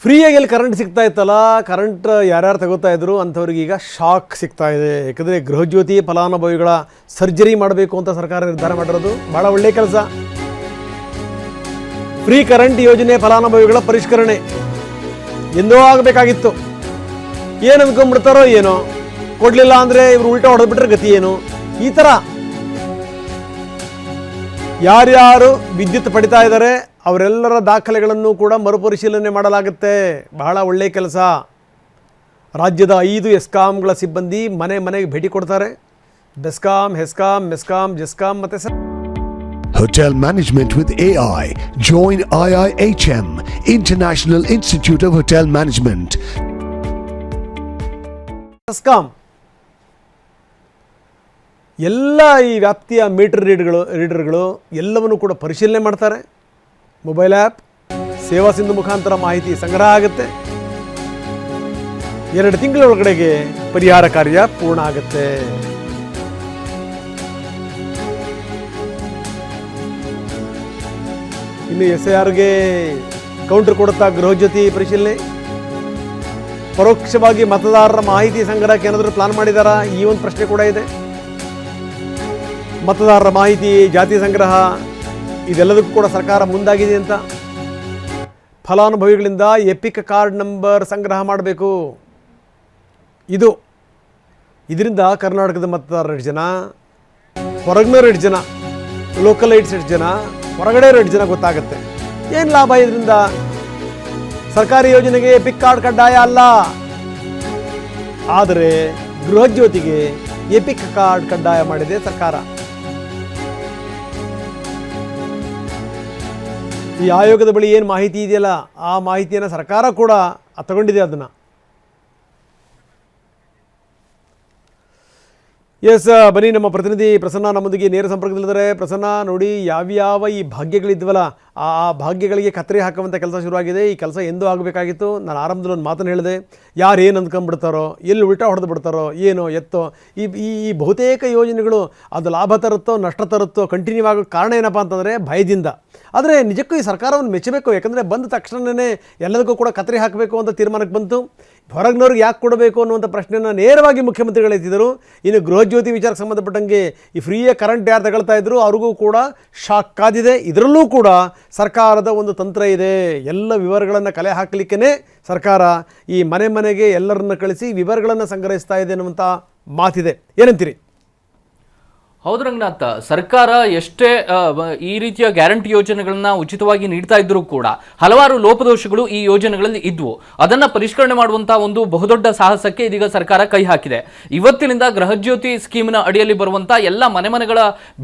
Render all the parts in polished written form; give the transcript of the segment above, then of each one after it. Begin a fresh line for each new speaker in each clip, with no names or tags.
ಫ್ರೀಯಾಗಿ ಎಲ್ಲಿ ಕರೆಂಟ್ ಸಿಗ್ತಾ ಇತ್ತಲ್ಲ, ಕರೆಂಟ್ ಯಾರ್ಯಾರು ತಗೋತಾ ಇದ್ರು ಅಂಥವ್ರಿಗೆ ಈಗ ಶಾಕ್ ಸಿಗ್ತಾ ಇದೆ. ಯಾಕಂದರೆ ಗೃಹಜ್ಯೋತಿ ಫಲಾನುಭವಿಗಳ ಸರ್ಜರಿ ಮಾಡಬೇಕು ಅಂತ ಸರ್ಕಾರ ನಿರ್ಧಾರ ಮಾಡಿರೋದು ಭಾಳ ಒಳ್ಳೆಯ ಕೆಲಸ. ಫ್ರೀ ಕರೆಂಟ್ ಯೋಜನೆ ಫಲಾನುಭವಿಗಳ ಪರಿಷ್ಕರಣೆ ಎಂದೋ ಆಗಬೇಕಾಗಿತ್ತು. ಏನು ಅಂದ್ಕೊಂಡ್ಬಿಡ್ತಾರೋ ಏನೋ, ಕೊಡಲಿಲ್ಲ ಅಂದರೆ ಇವರು ಉಲ್ಟಾ ಹೊಡೆದ್ಬಿಟ್ರೆ ಗತಿ ಏನು? ಈ ಥರ ಯಾರ್ಯಾರು ವಿದ್ಯುತ್ ಪಡಿತಾ ಇದ್ದಾರೆ ಅವರೆಲ್ಲರ ದಾಖಲೆಗಳನ್ನು ಕೂಡ ಮರುಪರಿಶೀಲನೆ ಮಾಡಲಾಗುತ್ತೆ. ಬಹಳ ಒಳ್ಳೆಯ ಕೆಲಸ. ರಾಜ್ಯದ 5 ಎಸ್ಕಾಂಗಳ ಸಿಬ್ಬಂದಿ ಮನೆ ಮನೆಗೆ ಭೇಟಿ ಕೊಡ್ತಾರೆ. ಬೆಸ್ಕಾಂ, ಹೆಸ್ಕಾಂ, ಮೆಸ್ಕಾಂ, ಜೆಸ್ಕಾಂ ಮತ್ತು
Hotel Management with AI. Join IIHM, International Institute of Hotel Management.
BESCOM ಎಲ್ಲ ಈ ವ್ಯಾಪ್ತಿಯ ಮೀಟರ್ ರೀಡರ್ಗಳು ಎಲ್ಲವನ್ನು ಕೂಡ ಪರಿಶೀಲನೆ ಮಾಡ್ತಾರೆ. ಮೊಬೈಲ್ ಆ್ಯಪ್ ಸೇವಾ ಸಿಂಧು ಮುಖಾಂತರ ಮಾಹಿತಿ ಸಂಗ್ರಹ ಆಗುತ್ತೆ. 2 ತಿಂಗಳ ಒಳಗಡೆಗೆ ಪರಿಹಾರ ಕಾರ್ಯ ಪೂರ್ಣ ಆಗುತ್ತೆ. ಇನ್ನು SIRಗೆ ಕೌಂಟರ್ ಕೊಡುತ್ತಾ ಗೃಹಜ್ಯೋತಿ ಪರಿಶೀಲನೆ. ಪರೋಕ್ಷವಾಗಿ ಮತದಾರರ ಮಾಹಿತಿ ಸಂಗ್ರಹಕ್ಕೆ ಏನಾದರೂ ಪ್ಲಾನ್ ಮಾಡಿದಾರಾ? ಈ ಒಂದು ಪ್ರಶ್ನೆ ಕೂಡ ಇದೆ. ಮತದಾರರ ಮಾಹಿತಿ, ಜಾತಿ ಸಂಗ್ರಹ ಇದೆಲ್ಲದಕ್ಕೂ ಕೂಡ ಸರ್ಕಾರ ಮುಂದಾಗಿದೆ ಅಂತ. ಫಲಾನುಭವಿಗಳಿಂದ ಎಪಿಕ್ ಕಾರ್ಡ್ ನಂಬರ್ ಸಂಗ್ರಹ ಮಾಡಬೇಕು. ಇದರಿಂದ ಕರ್ನಾಟಕದ ಮತದಾರರು 2 ಜನ, ಹೊರಗಿನವ್ರು 2 ಜನ, ಲೋಕಲೈಟ್ಸ್ 2 ಜನ, ಹೊರಗಡೆ 2 ಜನ ಗೊತ್ತಾಗುತ್ತೆ. ಏನು ಲಾಭ ಇದರಿಂದ? ಸರ್ಕಾರಿ ಯೋಜನೆಗೆ ಎಪಿಕ್ ಕಾರ್ಡ್ ಕಡ್ಡಾಯ ಅಲ್ಲ, ಆದರೆ ಗೃಹಜ್ಯೋತಿಗೆ ಎಪಿಕ್ ಕಾರ್ಡ್ ಕಡ್ಡಾಯ ಮಾಡಿದೆ ಸರ್ಕಾರ. ಈ ಆಯೋಗದ ಬಳಿ ಏನು ಮಾಹಿತಿ ಇದೆಯಲ್ಲ, ಆ ಮಾಹಿತಿಯನ್ನು ಸರ್ಕಾರ ಕೂಡ ತಗೊಂಡಿದೆ ಅದನ್ನು. ಬನ್ನಿ, ನಮ್ಮ ಪ್ರತಿನಿಧಿ ಪ್ರಸನ್ನ ನಮ್ಮೊಂದಿಗೆ ನೇರ ಸಂಪರ್ಕದಲ್ಲಿದ್ದಾರೆ. ಪ್ರಸನ್ನ, ನೋಡಿ ಯಾವ್ಯಾವ ಈ ಭಾಗ್ಯಗಳಿದ್ವಲ್ಲ, ಆ ಭಾಗ್ಯಗಳಿಗೆ ಕತ್ತರಿ ಹಾಕುವಂಥ ಕೆಲಸ ಶುರುವಾಗಿದೆ. ಈ ಕೆಲಸ ಎಂದೂ ಆಗಬೇಕಾಗಿತ್ತು. ನಾನು ಆರಂಭದಲ್ಲಿ ಒಂದು ಮಾತನ್ನು ಹೇಳಿದೆ, ಯಾರು ಏನು ಅಂದ್ಕೊಂಡ್ಬಿಡ್ತಾರೋ, ಎಲ್ಲಿ ಉಲ್ಟಾ ಹೊಡೆದು ಬಿಡ್ತಾರೋ ಏನೋ ಎತ್ತೋ. ಈ ಬಹುತೇಕ ಯೋಜನೆಗಳು ಅದು ಲಾಭ ತರುತ್ತೋ ನಷ್ಟ ತರುತ್ತೋ ಕಂಟಿನ್ಯೂ ಆಗೋ ಕಾರಣ ಏನಪ್ಪ ಅಂತಂದರೆ ಭಯದಿಂದ. ಆದರೆ ನಿಜಕ್ಕೂ ಈ ಸರ್ಕಾರವನ್ನು ಮೆಚ್ಚಬೇಕು. ಯಾಕಂದರೆ ಬಂದ ತಕ್ಷಣವೇ ಎಲ್ಲದಕ್ಕೂ ಕೂಡ ಕತ್ತರಿ ಹಾಕಬೇಕು ಅಂತ ತೀರ್ಮಾನಕ್ಕೆ ಬಂತು. ಹೊರಗಿನವ್ರಿಗೆ ಯಾಕೆ ಕೊಡಬೇಕು ಅನ್ನುವಂಥ ಪ್ರಶ್ನೆಯನ್ನು ನೇರವಾಗಿ ಮುಖ್ಯಮಂತ್ರಿಗಳು ಎತ್ತಿದರು. ಇನ್ನು ಗೃಹಜ್ಯೋತಿ ವಿಚಾರಕ್ಕೆ ಸಂಬಂಧಪಟ್ಟಂಗೆ ಈ ಫ್ರೀಯ ಕರೆಂಟ್ ಯಾರು ತಗೊಳ್ತಾ ಇದ್ರು ಅವ್ರಿಗೂ ಕೂಡ ಶಾಕ್ ಕಾದಿದೆ. ಇದರಲ್ಲೂ ಕೂಡ ಸರ್ಕಾರದ ಒಂದು ತಂತ್ರ ಇದೆ. ಎಲ್ಲ ವಿವರಗಳನ್ನು ಕಲೆ ಹಾಕಲಿಕ್ಕೇ ಸರ್ಕಾರ ಈ ಮನೆ ಮನೆಗೆ ಎಲ್ಲರನ್ನ ಕಳಿಸಿ ವಿವರಗಳನ್ನು ಸಂಗ್ರಹಿಸ್ತಾ ಇದೆ ಅನ್ನುವಂಥ ಮಾತಿದೆ. ಏನಂತೀರಿ?
ಹೌದು ರಂಗನಾಥ್, ಸರ್ಕಾರ ಎಷ್ಟೇ ಈ ರೀತಿಯ ಗ್ಯಾರಂಟಿ ಯೋಜನೆಗಳನ್ನ ಉಚಿತವಾಗಿ ನೀಡ್ತಾ ಇದ್ರೂ ಕೂಡ ಹಲವಾರು ಲೋಪದೋಷಗಳು ಈ ಯೋಜನೆಗಳಲ್ಲಿ ಇದ್ವು. ಅದನ್ನ ಪರಿಷ್ಕರಣೆ ಮಾಡುವಂತಹ ಒಂದು ಬಹುದೊಡ್ಡ ಸಾಹಸಕ್ಕೆ ಇದೀಗ ಸರ್ಕಾರ ಕೈ ಹಾಕಿದೆ. ಇವತ್ತಿನಿಂದ ಗೃಹಜ್ಯೋತಿ ಸ್ಕೀಮ್ನ ಅಡಿಯಲ್ಲಿ ಬರುವಂತಹ ಎಲ್ಲ ಮನೆಗಳ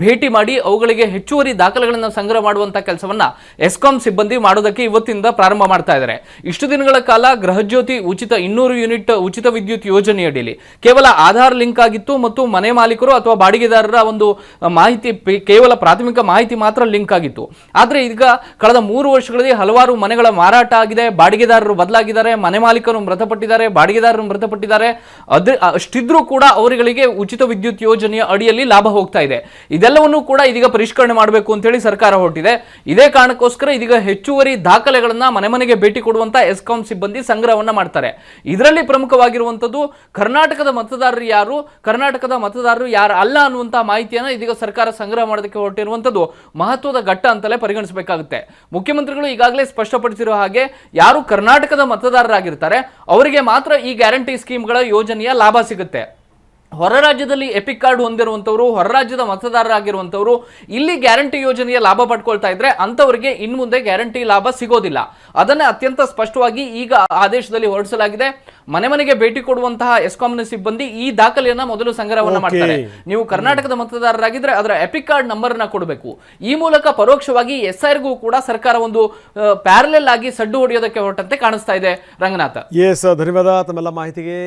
ಭೇಟಿ ಮಾಡಿ ಅವುಗಳಿಗೆ ಹೆಚ್ಚುವರಿ ದಾಖಲೆಗಳನ್ನು ಸಂಗ್ರಹ ಮಾಡುವಂತಹ ಕೆಲಸವನ್ನ ಎಸ್ಕಾಂ ಸಿಬ್ಬಂದಿ ಮಾಡೋದಕ್ಕೆ ಇವತ್ತಿನಿಂದ ಪ್ರಾರಂಭ ಮಾಡ್ತಾ ಇದ್ದಾರೆ. ಇಷ್ಟು ದಿನಗಳ ಕಾಲ ಗೃಹಜ್ಯೋತಿ ಉಚಿತ 200 ಯೂನಿಟ್ ಉಚಿತ ವಿದ್ಯುತ್ ಯೋಜನೆಯಡಿಯಲ್ಲಿ ಕೇವಲ ಆಧಾರ್ ಲಿಂಕ್ ಆಗಿತ್ತು ಮತ್ತು ಮನೆ ಮಾಲೀಕರು ಅಥವಾ ಬಾಡಿಗೆದಾರರ ಒಂದು ಮಾಹಿತಿ, ಕೇವಲ ಪ್ರಾಥಮಿಕ ಮಾಹಿತಿ ಮಾತ್ರ ಲಿಂಕ್ ಆಗಿತ್ತು. ಆದ್ರೆ ಈಗ ಕಳೆದ 3 ವರ್ಷಗಳಲ್ಲಿ ಹಲವಾರು ಮನೆಗಳ ಮಾರಾಟ ಆಗಿದೆ, ಬಾಡಿಗೆದಾರರು ಬದಲಾಗಿದ್ದಾರೆ, ಮನೆ ಮಾಲೀಕರು ಮೃತಪಟ್ಟಿದ್ದಾರೆ, ಬಾಡಿಗೆದಾರರು ಮೃತಪಟ್ಟಿದ್ದಾರೆ. ಅಷ್ಟಿದ್ರೂ ಕೂಡ ಅವರುಗಳಿಗೆ ಉಚಿತ ವಿದ್ಯುತ್ ಯೋಜನೆಯ ಅಡಿಯಲ್ಲಿ ಲಾಭ ಹೋಗ್ತಾ ಇದೆ. ಇದೆಲ್ಲವನ್ನೂ ಕೂಡ ಇದೀಗ ಪರಿಷ್ಕರಣೆ ಮಾಡಬೇಕು ಅಂತ ಹೇಳಿ ಸರ್ಕಾರ ಹೊರಟಿದೆ. ಇದೇ ಕಾರಣಕ್ಕೋಸ್ಕರ ಇದೀಗ ಹೆಚ್ಚುವರಿ ದಾಖಲೆಗಳನ್ನ ಮನೆಗೆ ಭೇಟಿ ಕೊಡುವಂತ ಎಸ್ಕಾಂ ಸಿಬ್ಬಂದಿ ಸಂಗ್ರಹವನ್ನ ಮಾಡ್ತಾರೆ. ಇದರಲ್ಲಿ ಪ್ರಮುಖವಾಗಿರುವಂತದ್ದು ಕರ್ನಾಟಕದ ಮತದಾರರು ಯಾರು, ಕರ್ನಾಟಕದ ಮತದಾರರು ಯಾರು ಅಲ್ಲ ಅನ್ನುವಂತ ಮಾಹಿತಿಯನ್ನು ಇದೀಗ ಸರ್ಕಾರ ಸಂಗ್ರಹ ಮಾಡೋದಕ್ಕೆ ಹೊರಟಿರುವಂತದ್ದು ಮಹತ್ವದ ಘಟ್ಟ ಅಂತಲೇ ಪರಿಗಣಿಸಬೇಕಾಗುತ್ತೆ. ಮುಖ್ಯಮಂತ್ರಿಗಳು ಈಗಾಗಲೇ ಸ್ಪಷ್ಟಪಡಿಸಿರುವ ಹಾಗೆ ಯಾರು ಕರ್ನಾಟಕದ ಮತದಾರರಾಗಿರ್ತಾರೆ ಅವರಿಗೆ ಮಾತ್ರ ಈ ಗ್ಯಾರಂಟಿ ಸ್ಕೀಮ್ಗಳ ಯೋಜನೆಯ ಲಾಭ ಸಿಗುತ್ತೆ. ಹೊರ ರಾಜ್ಯದಲ್ಲಿ ಎಪಿಕ್ ಕಾರ್ಡ್ ಹೊಂದಿರುವಂತವರು, ಹೊರ ರಾಜ್ಯದ ಮತದಾರರಾಗಿರುವಂತವರು ಇಲ್ಲಿ ಗ್ಯಾರಂಟಿ ಯೋಜನೆಯ ಲಾಭ ಪಡ್ಕೊಳ್ತಾ ಇದ್ರೆ ಅಂತವರಿಗೆ ಇನ್ನು ಮುಂದೆ ಗ್ಯಾರಂಟಿ ಲಾಭ ಸಿಗೋದಿಲ್ಲ. ಅದನ್ನೇ ಅತ್ಯಂತ ಸ್ಪಷ್ಟವಾಗಿ ಈಗ ಆದೇಶದಲ್ಲಿ ಹೊರಡಿಸಲಾಗಿದೆ. ಮನೆಗೆ ಭೇಟಿ ಕೊಡುವಂತಹ ಎಸ್ಕಾಂನ ಸಿಬ್ಬಂದಿ ಈ ದಾಖಲೆಯನ್ನ ಮೊದಲು ಸಂಗ್ರಹವನ್ನ ಮಾಡ್ತಾರೆ. ನೀವು ಕರ್ನಾಟಕದ ಮತದಾರರಾಗಿದ್ರೆ ಅದರ ಎಪಿಕ್ ಕಾರ್ಡ್ ನಂಬರ್ ನ ಕೊಡಬೇಕು. ಈ ಮೂಲಕ ಪರೋಕ್ಷವಾಗಿ SIRಗೂ ಕೂಡ ಸರ್ಕಾರ ಒಂದು ಪ್ಯಾರಲೆಲ್ ಆಗಿ ಸಡ್ಡು ಹೊಡೆಯೋದಕ್ಕೆ ಹೊರಟಂತೆ ಕಾಣಿಸ್ತಾ ಇದೆ. ರಂಗನಾಥ,
ಧನ್ಯವಾದ ತಮ್ಮೆಲ್ಲ ಮಾಹಿತಿಗೆ.